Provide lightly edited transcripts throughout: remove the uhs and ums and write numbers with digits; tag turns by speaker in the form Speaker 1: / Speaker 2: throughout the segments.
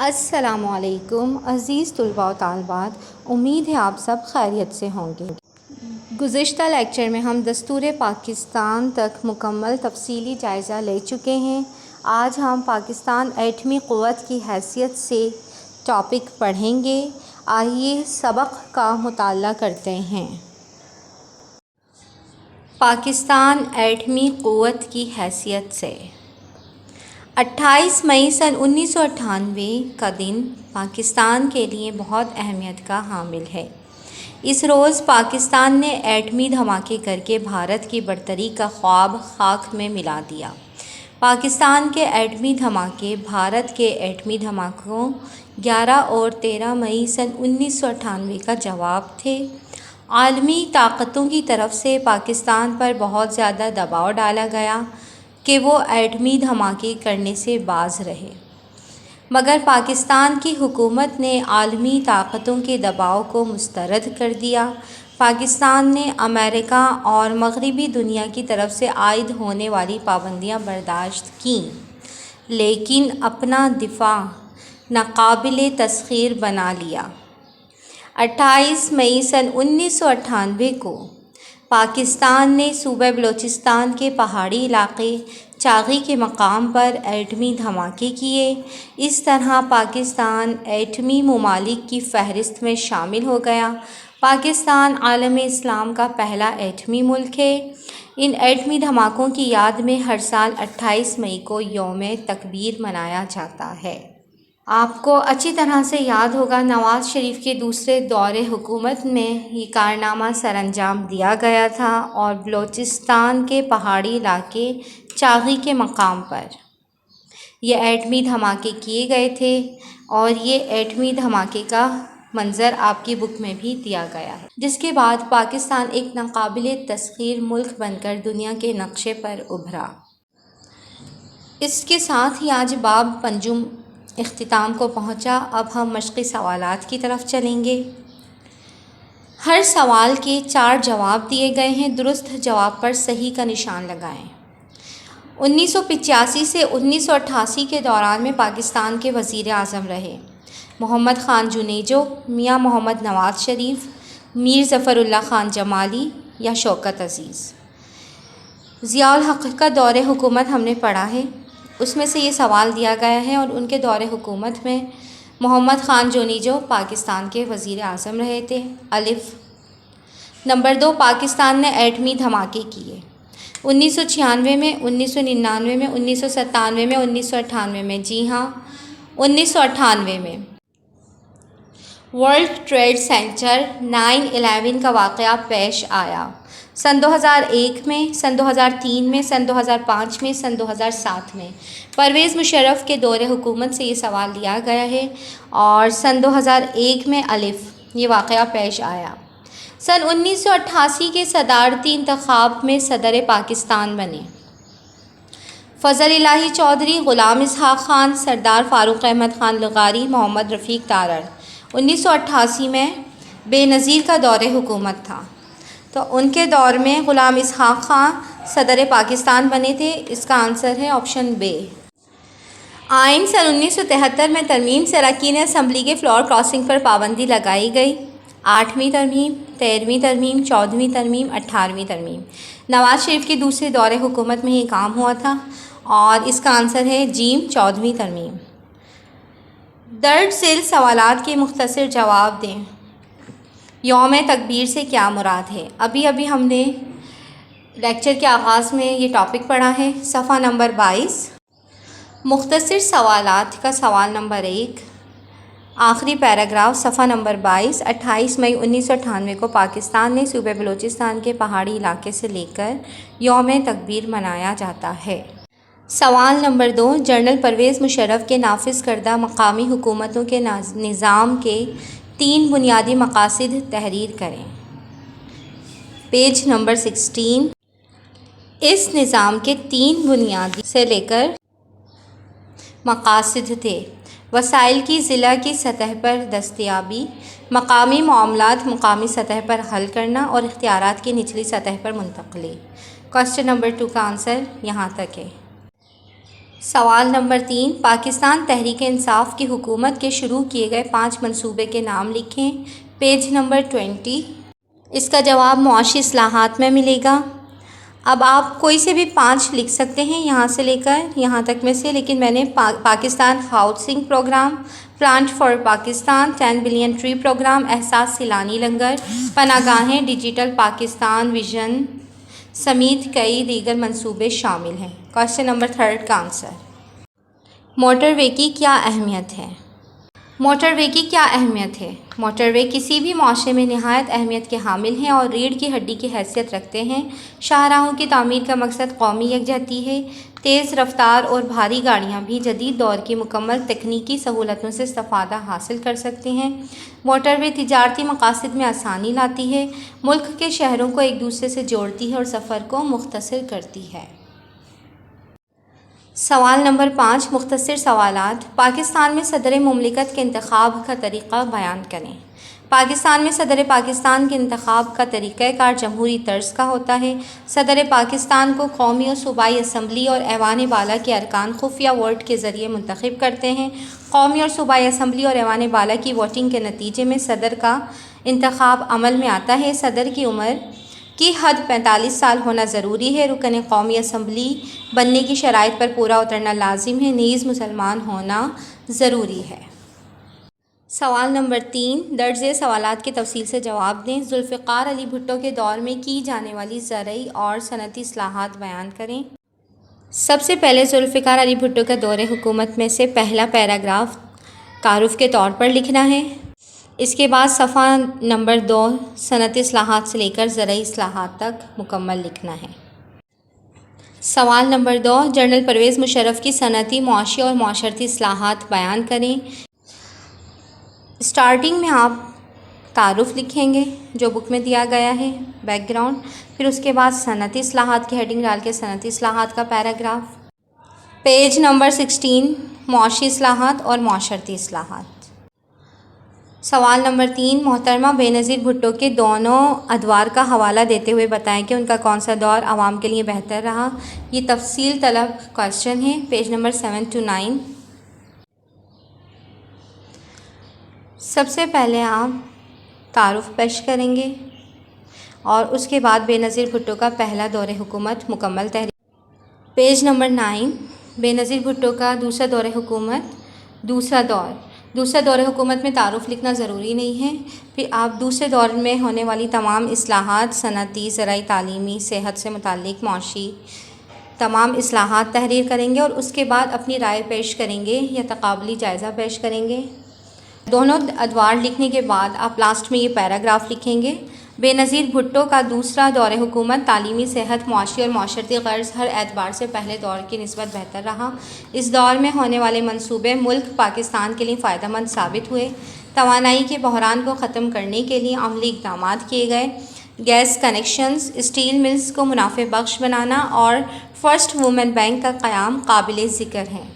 Speaker 1: السلام علیکم عزیز طلباء و طالبات، امید ہے آپ سب خیریت سے ہوں گے۔ گزشتہ لیکچر میں ہم دستور پاکستان تک مکمل تفصیلی جائزہ لے چکے ہیں۔ آج ہم پاکستان ایٹمی قوت کی حیثیت سے ٹاپک پڑھیں گے۔ آئیے سبق کا مطالعہ کرتے ہیں۔ پاکستان ایٹمی قوت کی حیثیت سے 28 مئی سن 1998 کا دن پاکستان کے لیے بہت اہمیت کا حامل ہے۔ اس روز پاکستان نے ایٹمی دھماکے کر کے بھارت کی برتری کا خواب خاک میں ملا دیا۔ پاکستان کے ایٹمی دھماکے بھارت کے ایٹمی دھماکوں 11 اور 13 مئی سن 1998 کا جواب تھے۔ عالمی طاقتوں کی طرف سے پاکستان پر بہت زیادہ دباؤ ڈالا گیا کہ وہ ایٹمی دھماکے کرنے سے باز رہے، مگر پاکستان کی حکومت نے عالمی طاقتوں کے دباؤ کو مسترد کر دیا۔ پاکستان نے امریکہ اور مغربی دنیا کی طرف سے عائد ہونے والی پابندیاں برداشت کیں، لیکن اپنا دفاع ناقابل تسخیر بنا لیا۔ 28 مئی سن 1998 کو پاکستان نے صوبہ بلوچستان کے پہاڑی علاقے چاغی کے مقام پر ایٹمی دھماکے کیے۔ اس طرح پاکستان ایٹمی ممالک کی فہرست میں شامل ہو گیا۔ پاکستان عالم اسلام کا پہلا ایٹمی ملک ہے۔ ان ایٹمی دھماکوں کی یاد میں ہر سال 28 مئی کو یوم تکبیر منایا جاتا ہے۔ آپ کو اچھی طرح سے یاد ہوگا، نواز شریف کے دوسرے دور حکومت میں یہ کارنامہ سر انجام دیا گیا تھا اور بلوچستان کے پہاڑی علاقے چاغی کے مقام پر یہ ایٹمی دھماکے کیے گئے تھے، اور یہ ایٹمی دھماکے کا منظر آپ کی بک میں بھی دیا گیا ہے، جس کے بعد پاکستان ایک ناقابل تسخیر ملک بن کر دنیا کے نقشے پر ابھرا۔ اس کے ساتھ ہی آج باب پنجم اختتام کو پہنچا۔ اب ہم مشقی سوالات کی طرف چلیں گے۔ ہر سوال کے 4 جواب دیے گئے ہیں، درست جواب پر صحیح کا نشان لگائیں۔ 1985 سے 1988 کے دوران میں پاکستان کے وزیر اعظم رہے: محمد خان جونیجو، میاں محمد نواز شریف، میر ظفر اللہ خان جمالی یا شوکت عزیز؟ ضیاء الحق کا دور حکومت ہم نے پڑھا ہے، اس میں سے یہ سوال دیا گیا ہے، اور ان کے دور حکومت میں محمد خان جونیجو پاکستان کے وزیر اعظم رہے تھے۔ الف۔ نمبر 2، پاکستان نے ایٹمی دھماکے کیے: 1996 میں، 1999 میں، 1997 میں، 1998 میں؟ جی ہاں، 1998 میں۔ ورلڈ ٹریڈ سینٹر 9/11 کا واقعہ پیش آیا: سن 2001 میں، سن 2003 میں، سن 2005 میں، سن 2007 میں؟ پرویز مشرف کے دور حکومت سے یہ سوال لیا گیا ہے، اور سن 2001 میں الف یہ واقعہ پیش آیا۔ سن 1988 کے صدارتی انتخاب میں صدر پاکستان بنے: فضل الہی چودھری، غلام اسحاق خان، سردار فاروق احمد خان لغاری، محمد رفیق تارڑ؟ 1988 میں بے نظیر کا دور حکومت تھا، تو ان کے دور میں غلام اسحاق خان صدر پاکستان بنے تھے۔ اس کا آنسر ہے آپشن بے۔ آئین سن 1973 میں ترمیم سے اراکین اسمبلی کے فلور کراسنگ پر پابندی لگائی گئی: 8ویں ترمیم، 13ویں ترمیم، 14ویں ترمیم، 18ویں ترمیم؟ نواز شریف کے دوسرے دور حکومت میں یہ کام ہوا تھا، اور اس کا آنسر ہے جیم، 14ویں ترمیم۔ درج ذیل سوالات کے مختصر جواب دیں۔ یوم تکبیر سے کیا مراد ہے؟ ابھی ہم نے لیکچر کے آغاز میں یہ ٹاپک پڑھا ہے، صفحہ نمبر 22۔ مختصر سوالات کا سوال نمبر 1، آخری پیراگراف، صفحہ نمبر 22۔ 28 مئی 1998 کو پاکستان نے صوبہ بلوچستان کے پہاڑی علاقے سے لے کر یوم تکبیر منایا جاتا ہے۔ سوال نمبر 2، جنرل پرویز مشرف کے نافذ کردہ مقامی حکومتوں کے نظام کے 3 بنیادی مقاصد تحریر کریں۔ Page number 16۔ اس نظام کے 3 بنیادی سے لے کر مقاصد تھے: وسائل کی ضلع کی سطح پر دستیابی، مقامی معاملات مقامی سطح پر حل کرنا، اور اختیارات کی نچلی سطح پر منتقلی۔ کوسچن نمبر 2 کا آنسر یہاں تک ہے۔ سوال نمبر 3، پاکستان تحریک انصاف کی حکومت کے شروع کیے گئے 5 منصوبے کے نام لکھیں، پیج نمبر 20۔ اس کا جواب معاشی اصلاحات میں ملے گا۔ اب آپ کوئی سے بھی 5 لکھ سکتے ہیں یہاں سے لے کر یہاں تک میں سے، لیکن میں نے Pakistan housing programme, plant for Pakistan, 10 billion tree programme, Ehsaas Saylani لنگر، پناہ گاہیں، ڈیجیٹل پاکستان ویژن سمیت کئی دیگر منصوبے شامل ہیں۔ کوشچن نمبر 3 کا آنسر، موٹر وے کی کیا اہمیت ہے؟ موٹر وے کی کیا اہمیت ہے؟ موٹر وے کسی بھی معاشرے میں نہایت اہمیت کے حامل ہیں اور ریڑھ کی ہڈی کی حیثیت رکھتے ہیں۔ شاہراہوں کی تعمیر کا مقصد قومی یکجہتی ہے۔ تیز رفتار اور بھاری گاڑیاں بھی جدید دور کی مکمل تکنیکی سہولتوں سے استفادہ حاصل کر سکتے ہیں۔ موٹر وے تجارتی مقاصد میں آسانی لاتی ہے، ملک کے شہروں کو ایک دوسرے سے جوڑتی ہے اور سفر کو مختصر کرتی ہے۔ سوال نمبر 5، مختصر سوالات۔ پاکستان میں صدر مملکت کے انتخاب کا طریقہ بیان کریں۔ پاکستان میں صدر پاکستان کے انتخاب کا طریقہ کار جمہوری طرز کا ہوتا ہے۔ صدر پاکستان کو قومی اور صوبائی اسمبلی اور ایوان بالا کے ارکان خفیہ ووٹ کے ذریعے منتخب کرتے ہیں۔ قومی اور صوبائی اسمبلی اور ایوان بالا کی ووٹنگ کے نتیجے میں صدر کا انتخاب عمل میں آتا ہے۔ صدر کی عمر کی حد 45 سال ہونا ضروری ہے۔ رکن قومی اسمبلی بننے کی شرائط پر پورا اترنا لازم ہے، نیز مسلمان ہونا ضروری ہے۔ سوال نمبر 3، درج ذیل سوالات کے تفصیل سے جواب دیں۔ ذوالفقار علی بھٹو کے دور میں کی جانے والی زرعی اور صنعتی اصلاحات بیان کریں۔ سب سے پہلے ذوالفقار علی بھٹو کا دور حکومت میں سے پہلا پیراگراف تعارف کے طور پر لکھنا ہے۔ اس کے بعد صفحہ نمبر 2 صنعتی اصلاحات سے لے کر زرعی اصلاحات تک مکمل لکھنا ہے۔ سوال نمبر 2، جنرل پرویز مشرف کی صنعتی، معاشی اور معاشرتی اصلاحات بیان کریں۔ اسٹارٹنگ میں آپ تعارف لکھیں گے جو بک میں دیا گیا ہے، بیک گراؤنڈ، پھر اس کے بعد صنعتی اصلاحات کی ہیڈنگ ڈال کے صنعتی اصلاحات کا پیراگراف۔ پیج نمبر 16، معاشی اصلاحات اور معاشرتی اصلاحات۔ سوال نمبر 3، محترمہ بینظیر بھٹو کے دونوں ادوار کا حوالہ دیتے ہوئے بتائیں کہ ان کا کون سا دور عوام کے لیے بہتر رہا۔ یہ تفصیل طلب کوشچن ہے، پیج نمبر 7 to 9۔ سب سے پہلے آپ تعارف پیش کریں گے اور اس کے بعد بینظیر بھٹو کا پہلا دور حکومت مکمل تحریر۔ پیج نمبر 9، بینظیر بھٹو کا دوسرا دور حکومت، دوسرا دور حکومت میں تعارف لکھنا ضروری نہیں ہے۔ پھر آپ دوسرے دور میں ہونے والی تمام اصلاحات، صنعتی، زرعی، تعلیمی، صحت سے متعلق معاشی تمام اصلاحات تحریر کریں گے اور اس کے بعد اپنی رائے پیش کریں گے یا تقابلی جائزہ پیش کریں گے۔ دونوں ادوار لکھنے کے بعد آپ لاسٹ میں یہ پیراگراف لکھیں گے۔ بینظیر بھٹو کا دوسرا دور حکومت تعلیمی، صحت، معاشی اور معاشرتی غرض ہر اعتبار سے پہلے دور کی نسبت بہتر رہا۔ اس دور میں ہونے والے منصوبے ملک پاکستان کے لیے فائدہ مند ثابت ہوئے۔ توانائی کے بحران کو ختم کرنے کے لیے عملی اقدامات کیے گئے۔ گیس کنیکشنز، اسٹیل ملز کو منافع بخش بنانا اور فرسٹ وومن بینک کا قیام قابل ذکر ہیں۔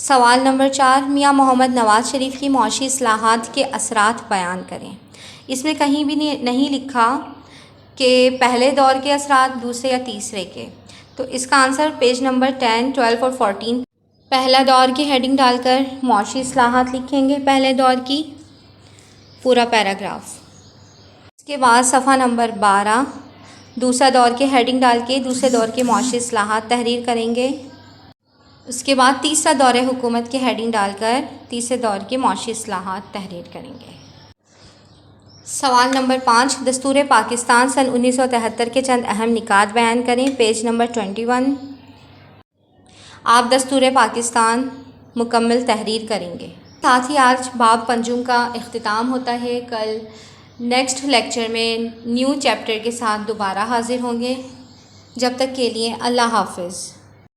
Speaker 1: سوال نمبر 4، میاں محمد نواز شریف کی معاشی اصلاحات کے اثرات بیان کریں۔ اس میں کہیں بھی نہیں لکھا کہ پہلے دور کے اثرات، دوسرے یا تیسرے کے، تو اس کا آنسر پیج نمبر 10، 12 اور 14 پہلا دور کی ہیڈنگ ڈال کر معاشی اصلاحات لکھیں گے، پہلے دور کی پورا پیراگراف۔ اس کے بعد صفحہ نمبر 12 دوسرا دور کی ہیڈنگ ڈال کے دوسرے دور کے معاشی اصلاحات تحریر کریں گے۔ اس کے بعد تیسرا دور حکومت کی ہیڈنگ ڈال کر تیسرے دور کے معاشی اصلاحات تحریر کریں گے۔ سوال نمبر 5، دستور پاکستان سن 1973 کے چند اہم نکات بیان کریں، پیج نمبر 21۔ آپ دستور پاکستان مکمل تحریر کریں گے۔ ساتھ ہی آج باب پنجم کا اختتام ہوتا ہے۔ کل نیکسٹ لیکچر میں نیو چیپٹر کے ساتھ دوبارہ حاضر ہوں گے۔ جب تک کے لیے اللہ حافظ۔